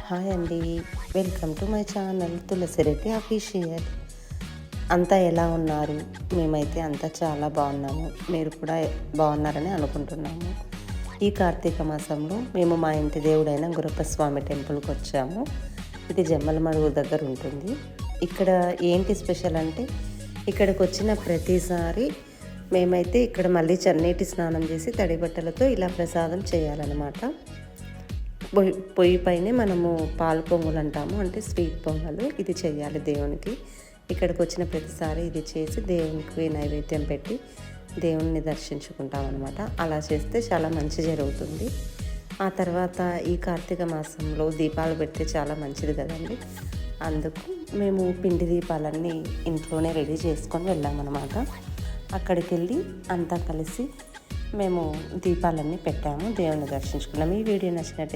Hi అండి, welcome to my channel Tulasireddy official. అంతా ఎలా ఉన్నారు? మేమైతే అంతా చాలా బాగున్నాము. మీరు కూడా బాగున్నారని అనుకుంటున్నాము. ఈ కార్తీక మాసంలో మేము మా ఇంటి దేవుడైన గురప్పస్వామి టెంపుల్కి వచ్చాము. ఇది జమ్మలమడుగు దగ్గర ఉంటుంది. ఇక్కడ ఏంటి స్పెషల్ అంటే, ఇక్కడికి వచ్చిన ప్రతిసారి మేమైతే ఇక్కడ మళ్ళీ చన్నీటి స్నానం చేసి తడి బట్టలతో ఇలా ప్రసాదం చేయాలన్నమాట. పొయ్యి పైనే మనము పాలు పొంగలు అంటాము, అంటే స్వీట్ పొంగలు. ఇది చేయాలి దేవునికి. ఇక్కడికి వచ్చిన ప్రతిసారి ఇది చేసి దేవునికి నైవేద్యం పెట్టి దేవుణ్ణి దర్శించుకుంటాం అనమాట. అలా చేస్తే చాలా మంచి జరుగుతుంది. ఆ తర్వాత ఈ కార్తీక మాసంలో దీపాలు పెడితే చాలా మంచిది కదండి. అందుకు మేము పిండి దీపాలన్నీ ఇంట్లోనే రెడీ చేసుకొని వెళ్ళామన్నమాట. అక్కడికి వెళ్ళి అంతా కలిసి మేము దీపాలన్నీ పెట్టాము, దేవుణ్ణి దర్శించుకున్నాము. ఈ వీడియో నచ్చినట్లయితే